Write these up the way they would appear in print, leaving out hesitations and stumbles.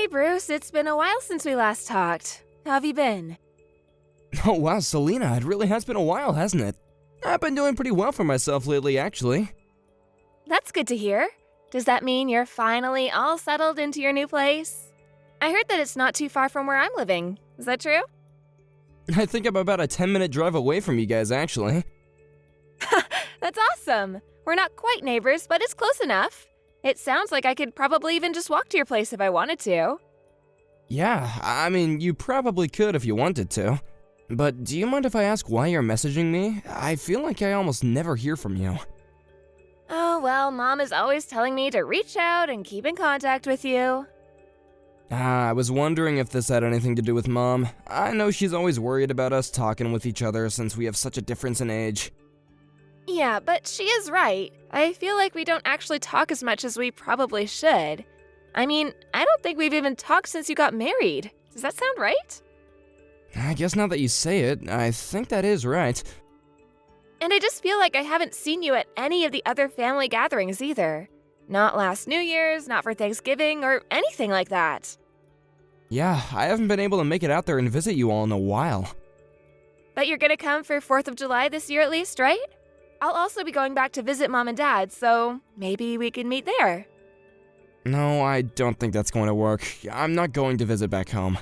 Hey Bruce, it's been a while since we last talked. How have you been? Oh wow, Selena, it really has been a while, hasn't it? I've been doing pretty well for myself lately, actually. That's good to hear. Does that mean you're finally all settled into your new place? I heard that it's not too far from where I'm living. Is that true? I think I'm about a 10-minute drive away from you guys, actually. That's awesome. We're not quite neighbors, but it's close enough. It sounds like I could probably even just walk to your place if I wanted to. Yeah, I mean, you probably could if you wanted to. But do you mind if I ask why you're messaging me? I feel like I almost never hear from you. Oh, well, Mom is always telling me to reach out and keep in contact with you. I was wondering if this had anything to do with Mom. I know she's always worried about us talking with each other since we have such a difference in age. Yeah, but she is right. I feel like we don't actually talk as much as we probably should. I mean, I don't think we've even talked since you got married. Does that sound right? I guess now that you say it, I think that is right. And I just feel like I haven't seen you at any of the other family gatherings either. Not last New Year's, not for Thanksgiving, or anything like that. Yeah, I haven't been able to make it out there and visit you all in a while. But you're gonna come for 4th of July this year at least, right? I'll also be going back to visit Mom and Dad, so maybe we can meet there. No, I don't think that's going to work. I'm not going to visit back home.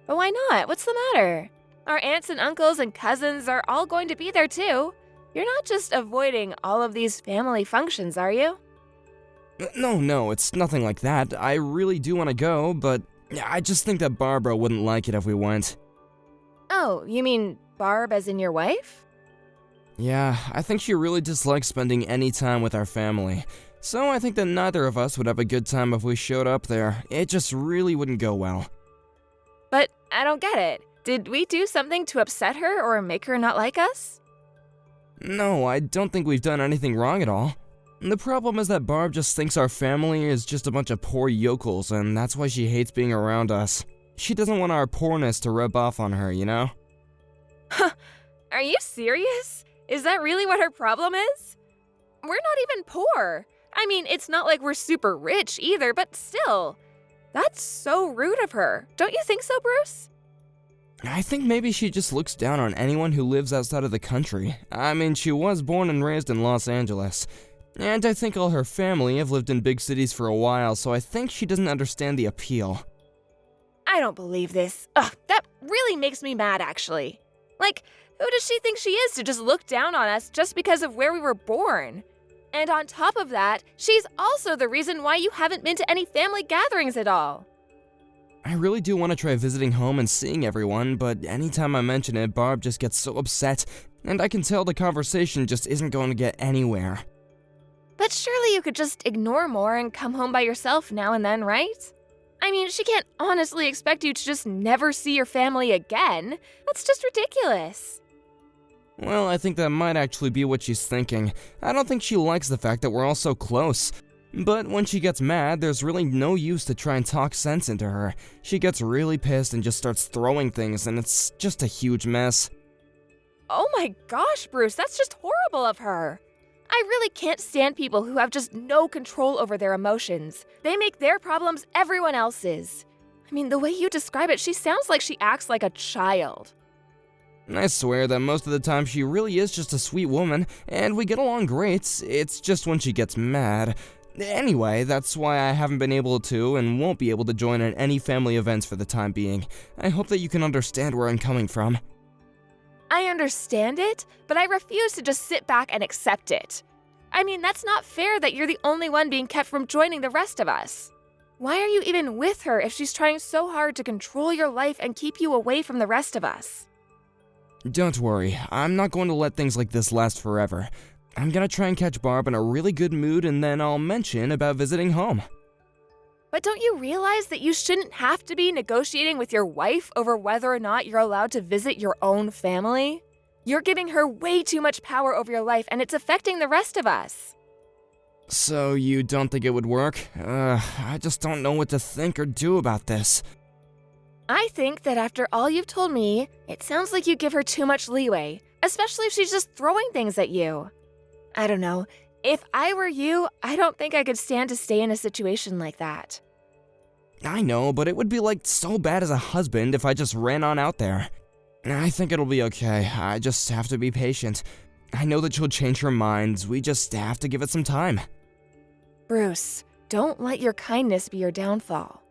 But why not? What's the matter? Our aunts and uncles and cousins are all going to be there too. You're not just avoiding all of these family functions, are you? No, it's nothing like that. I really do want to go, but I just think that Barbara wouldn't like it if we went. Oh, you mean Barb as in your wife? Yeah, I think she really dislikes spending any time with our family. So I think that neither of us would have a good time if we showed up there. It just really wouldn't go well. But I don't get it. Did we do something to upset her or make her not like us? No, I don't think we've done anything wrong at all. The problem is that Barb just thinks our family is just a bunch of poor yokels, and that's why she hates being around us. She doesn't want our poorness to rub off on her, you know? Are you serious? Is that really what her problem is? We're not even poor. I mean, it's not like we're super rich either, but still. That's so rude of her. Don't you think so, Bruce? I think maybe she just looks down on anyone who lives outside of the country. I mean, she was born and raised in Los Angeles. And I think all her family have lived in big cities for a while, so I think she doesn't understand the appeal. I don't believe this. Ugh, that really makes me mad, actually. Like, who does she think she is to just look down on us just because of where we were born? And on top of that, she's also the reason why you haven't been to any family gatherings at all. I really do want to try visiting home and seeing everyone, but anytime I mention it, Barb just gets so upset, and I can tell the conversation just isn't going to get anywhere. But surely you could just ignore more and come home by yourself now and then, right? I mean, she can't honestly expect you to just never see your family again. That's just ridiculous. Well, I think that might actually be what she's thinking. I don't think she likes the fact that we're all so close. But when she gets mad, there's really no use to try and talk sense into her. She gets really pissed and just starts throwing things, and it's just a huge mess. Oh my gosh, Bruce, that's just horrible of her. I really can't stand people who have just no control over their emotions. They make their problems everyone else's. I mean, the way you describe it, she sounds like she acts like a child. I swear that most of the time she really is just a sweet woman, and we get along great. It's just when she gets mad. Anyway, that's why I haven't been able to and won't be able to join in any family events for the time being. I hope that you can understand where I'm coming from. I understand it, but I refuse to just sit back and accept it. I mean, that's not fair that you're the only one being kept from joining the rest of us. Why are you even with her if she's trying so hard to control your life and keep you away from the rest of us? Don't worry, I'm not going to let things like this last forever. I'm gonna try and catch Barb in a really good mood, and then I'll mention about visiting home. But don't you realize that you shouldn't have to be negotiating with your wife over whether or not you're allowed to visit your own family? You're giving her way too much power over your life, and it's affecting the rest of us. So you don't think it would work? I just don't know what to think or do about this. I think that after all you've told me, it sounds like you give her too much leeway, especially if she's just throwing things at you. I don't know. If I were you, I don't think I could stand to stay in a situation like that. I know, but it would be like so bad as a husband if I just ran on out there. I think it'll be okay. I just have to be patient. I know that she'll change her mind. We just have to give it some time. Bruce, don't let your kindness be your downfall.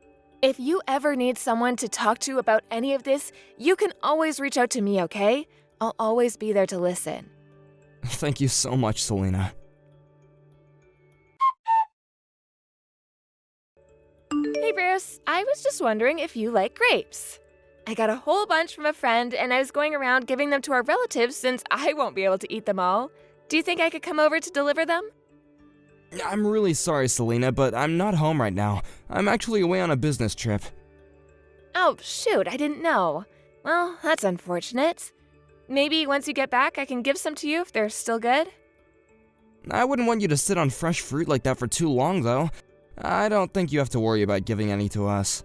If you ever need someone to talk to about any of this, you can always reach out to me, okay? I'll always be there to listen. Thank you so much, Selena. Hey Bruce, I was just wondering if you like grapes. I got a whole bunch from a friend and I was going around giving them to our relatives since I won't be able to eat them all. Do you think I could come over to deliver them? I'm really sorry, Selena, but I'm not home right now. I'm actually away on a business trip. Oh, shoot, I didn't know. Well, that's unfortunate. Maybe once you get back, I can give some to you if they're still good? I wouldn't want you to sit on fresh fruit like that for too long, though. I don't think you have to worry about giving any to us.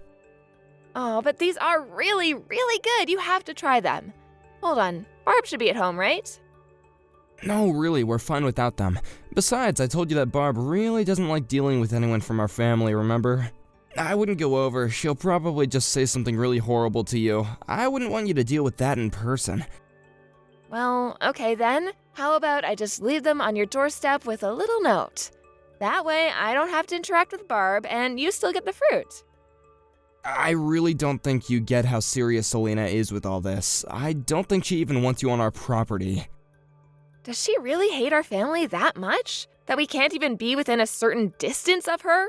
Oh, but these are really, really good. You have to try them. Hold on, Barb should be at home, right? No, really, we're fine without them. Besides, I told you that Barb really doesn't like dealing with anyone from our family, remember? I wouldn't go over. She'll probably just say something really horrible to you. I wouldn't want you to deal with that in person. Well, okay then. How about I just leave them on your doorstep with a little note? That way, I don't have to interact with Barb, and you still get the fruit. I really don't think you get how serious Selena is with all this. I don't think she even wants you on our property. Does she really hate our family that much? That we can't even be within a certain distance of her?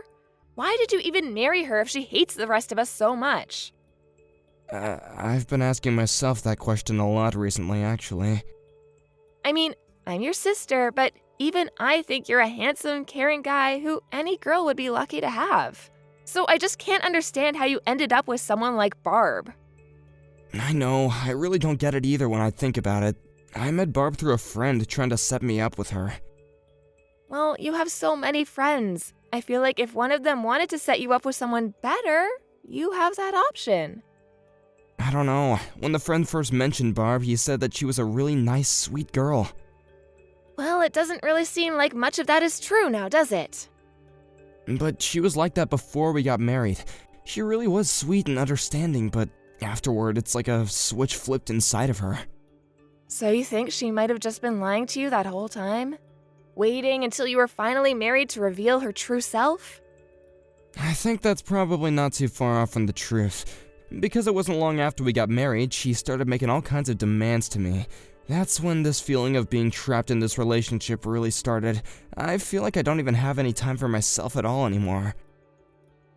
Why did you even marry her if she hates the rest of us so much? I've been asking myself that question a lot recently, actually. I mean, I'm your sister, but even I think you're a handsome, caring guy who any girl would be lucky to have. So I just can't understand how you ended up with someone like Barb. I know, I really don't get it either when I think about it. I met Barb through a friend trying to set me up with her. Well, you have so many friends. I feel like if one of them wanted to set you up with someone better, you have that option. I don't know. When the friend first mentioned Barb, he said that she was a really nice, sweet girl. Well, it doesn't really seem like much of that is true now, does it? But she was like that before we got married. She really was sweet and understanding, but afterward, it's like a switch flipped inside of her. So you think she might have just been lying to you that whole time? Waiting until you were finally married to reveal her true self? I think that's probably not too far off from the truth. Because it wasn't long after we got married, she started making all kinds of demands to me. That's when this feeling of being trapped in this relationship really started. I feel like I don't even have any time for myself at all anymore.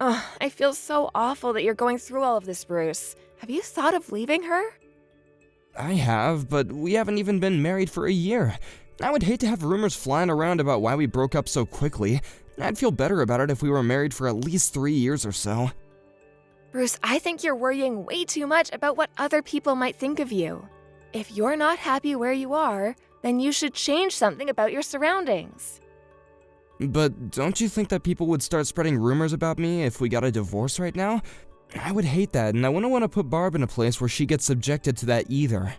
Ugh, I feel so awful that you're going through all of this, Bruce. Have you thought of leaving her? I have, but we haven't even been married for a year. I would hate to have rumors flying around about why we broke up so quickly. I'd feel better about it if we were married for at least 3 years or so. Bruce, I think you're worrying way too much about what other people might think of you. If you're not happy where you are, then you should change something about your surroundings. But don't you think that people would start spreading rumors about me if we got a divorce right now? I would hate that, and I wouldn't want to put Barb in a place where she gets subjected to that either.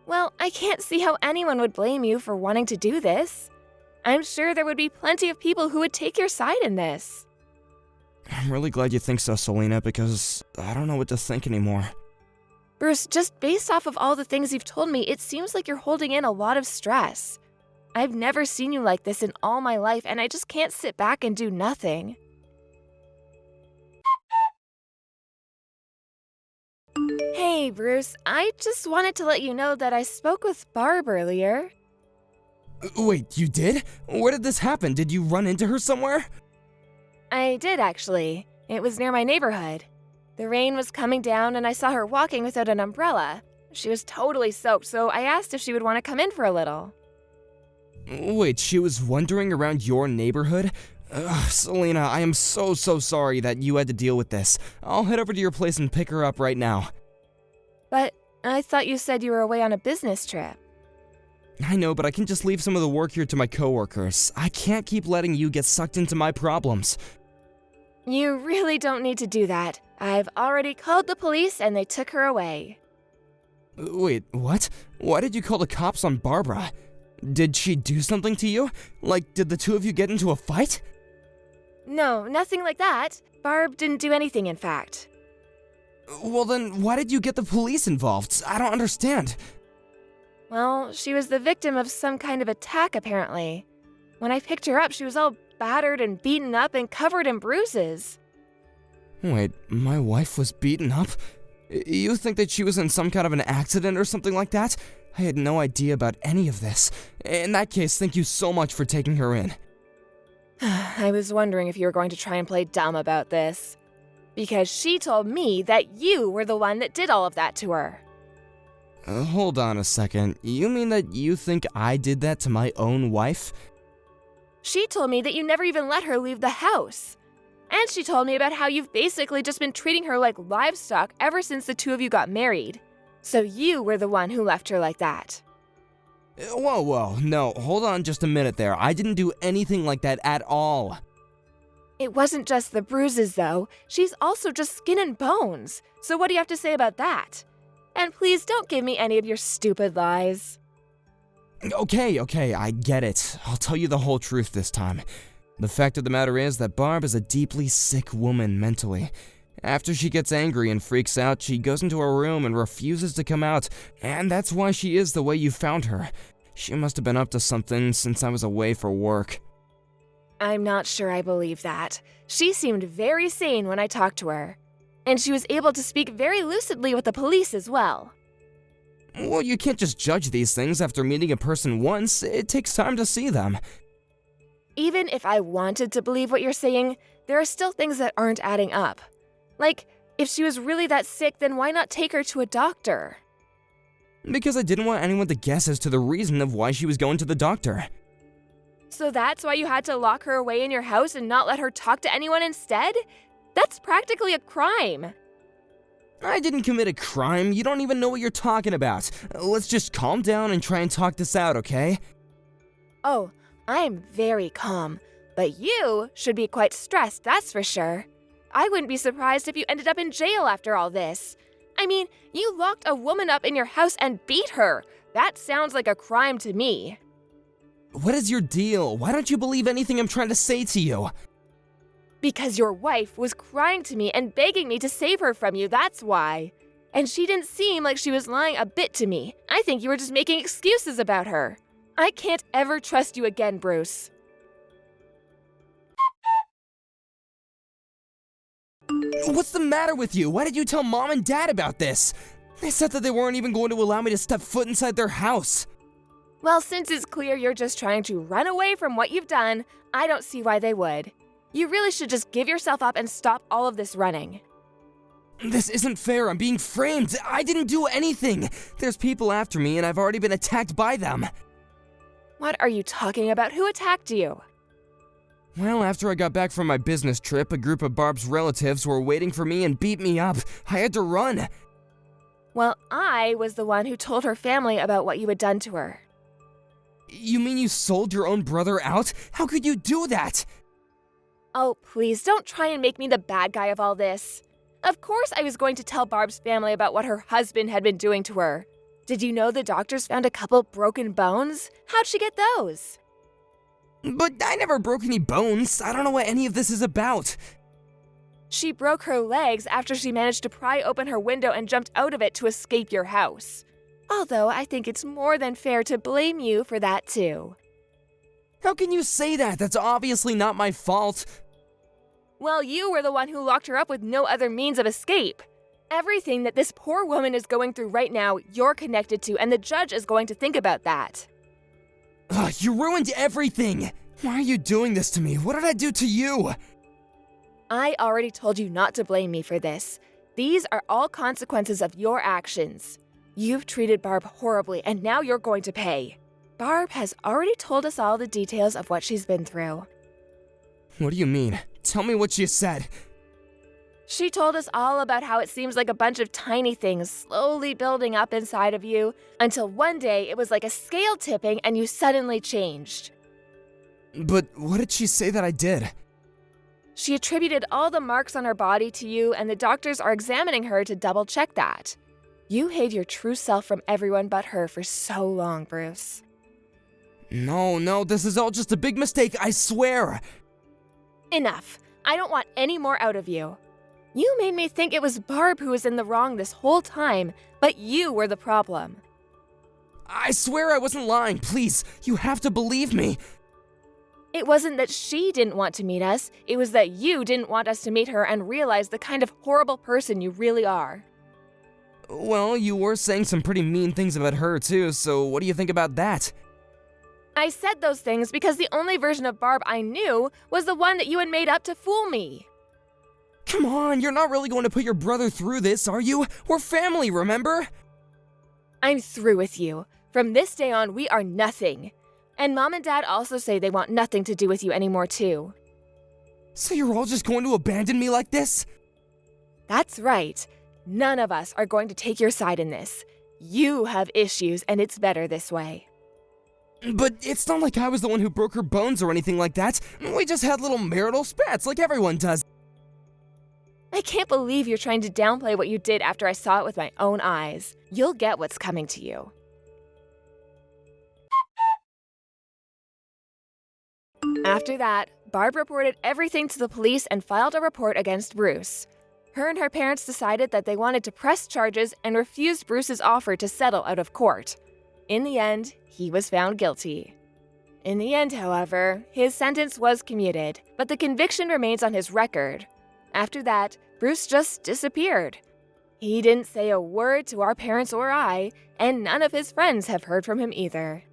Well, I can't see how anyone would blame you for wanting to do this. I'm sure there would be plenty of people who would take your side in this. I'm really glad you think so, Selena, because I don't know what to think anymore. Bruce, just based off of all the things you've told me, it seems like you're holding in a lot of stress. I've never seen you like this in all my life, and I just can't sit back and do nothing. Hey, Bruce, I just wanted to let you know that I spoke with Barb earlier. Wait, you did? Where did this happen? Did you run into her somewhere? I did, actually. It was near my neighborhood. The rain was coming down and I saw her walking without an umbrella. She was totally soaked, so I asked if she would want to come in for a little. Wait, she was wandering around your neighborhood? Ugh, Selena, I am so sorry that you had to deal with this. I'll head over to your place and pick her up right now. But I thought you said you were away on a business trip. I know, but I can just leave some of the work here to my coworkers. I can't keep letting you get sucked into my problems. You really don't need to do that. I've already called the police and they took her away. Wait, what? Why did you call the cops on Barbara? Did she do something to you? Like, did the two of you get into a fight? No, nothing like that. Barb didn't do anything, in fact. Well then, why did you get the police involved? I don't understand. Well, she was the victim of some kind of attack, apparently. When I picked her up, she was all battered and beaten up and covered in bruises. Wait, my wife was beaten up? You think that she was in some kind of an accident or something like that? I had no idea about any of this. In that case, thank you so much for taking her in. I was wondering if you were going to try and play dumb about this. Because she told me that you were the one that did all of that to her. Hold on a second. You mean that you think I did that to my own wife? She told me that you never even let her leave the house. And she told me about how you've basically just been treating her like livestock ever since the two of you got married. So you were the one who left her like that. Whoa, no, hold on just a minute there. I didn't do anything like that at all. It wasn't just the bruises, though. She's also just skin and bones. So what do you have to say about that? And please don't give me any of your stupid lies. Okay, I get it. I'll tell you the whole truth this time. The fact of the matter is that Barb is a deeply sick woman mentally. After she gets angry and freaks out, she goes into her room and refuses to come out, and that's why she is the way you found her. She must have been up to something since I was away for work. I'm not sure I believe that. She seemed very sane when I talked to her. And she was able to speak very lucidly with the police as well. Well, you can't just judge these things after meeting a person once. It takes time to see them. Even if I wanted to believe what you're saying, there are still things that aren't adding up. Like, if she was really that sick, then why not take her to a doctor? Because I didn't want anyone to guess as to the reason of why she was going to the doctor. So that's why you had to lock her away in your house and not let her talk to anyone instead? That's practically a crime. I didn't commit a crime. You don't even know what you're talking about. Let's just calm down and try and talk this out, okay? Oh, I'm very calm. But you should be quite stressed, that's for sure. I wouldn't be surprised if you ended up in jail after all this. I mean, you locked a woman up in your house and beat her. That sounds like a crime to me. What is your deal? Why don't you believe anything I'm trying to say to you? Because your wife was crying to me and begging me to save her from you, that's why. And she didn't seem like she was lying a bit to me. I think you were just making excuses about her. I can't ever trust you again, Bruce. What's the matter with you? Why did you tell Mom and Dad about this? They said that they weren't even going to allow me to step foot inside their house. Well, since it's clear you're just trying to run away from what you've done, I don't see why they would. You really should just give yourself up and stop all of this running. This isn't fair. I'm being framed. I didn't do anything. There's people after me and I've already been attacked by them. What are you talking about? Who attacked you? Well, after I got back from my business trip, a group of Barb's relatives were waiting for me and beat me up. I had to run. Well, I was the one who told her family about what you had done to her. You mean you sold your own brother out? How could you do that? Oh, please don't try and make me the bad guy of all this. Of course I was going to tell Barb's family about what her husband had been doing to her. Did you know the doctors found a couple broken bones? How'd she get those? But I never broke any bones. I don't know what any of this is about. She broke her legs after she managed to pry open her window and jumped out of it to escape your house. Although I think it's more than fair to blame you for that too. How can you say that? That's obviously not my fault. Well, you were the one who locked her up with no other means of escape. Everything that this poor woman is going through right now, you're connected to, and the judge is going to think about that. Ugh, you ruined everything! Why are you doing this to me? What did I do to you? I already told you not to blame me for this. These are all consequences of your actions. You've treated Barb horribly, and now you're going to pay. Barb has already told us all the details of what she's been through. What do you mean? Tell me what she said. She told us all about how it seems like a bunch of tiny things slowly building up inside of you until one day it was like a scale tipping and you suddenly changed. But what did she say that I did? She attributed all the marks on her body to you, and the doctors are examining her to double check that. You hid your true self from everyone but her for so long, Bruce. No, this is all just a big mistake, I swear. Enough. I don't want any more out of you. You made me think it was Barb who was in the wrong this whole time, but you were the problem. I swear I wasn't lying. Please, you have to believe me. It wasn't that she didn't want to meet us, it was that you didn't want us to meet her and realize the kind of horrible person you really are. Well, you were saying some pretty mean things about her too, so what do you think about that? I said those things because the only version of Barb I knew was the one that you had made up to fool me. Come on, you're not really going to put your brother through this, are you? We're family, remember? I'm through with you. From this day on, we are nothing. And Mom and Dad also say they want nothing to do with you anymore too. So you're all just going to abandon me like this? That's right. None of us are going to take your side in this. You have issues, and it's better this way. But it's not like I was the one who broke her bones or anything like that. We just had little marital spats like everyone does. I can't believe you're trying to downplay what you did after I saw it with my own eyes. You'll get what's coming to you. After that, Barb reported everything to the police and filed a report against Bruce. Her and her parents decided that they wanted to press charges and refused Bruce's offer to settle out of court. In the end, he was found guilty. In the end, however, his sentence was commuted, but the conviction remains on his record. After that, Bruce just disappeared. He didn't say a word to our parents or I, and none of his friends have heard from him either.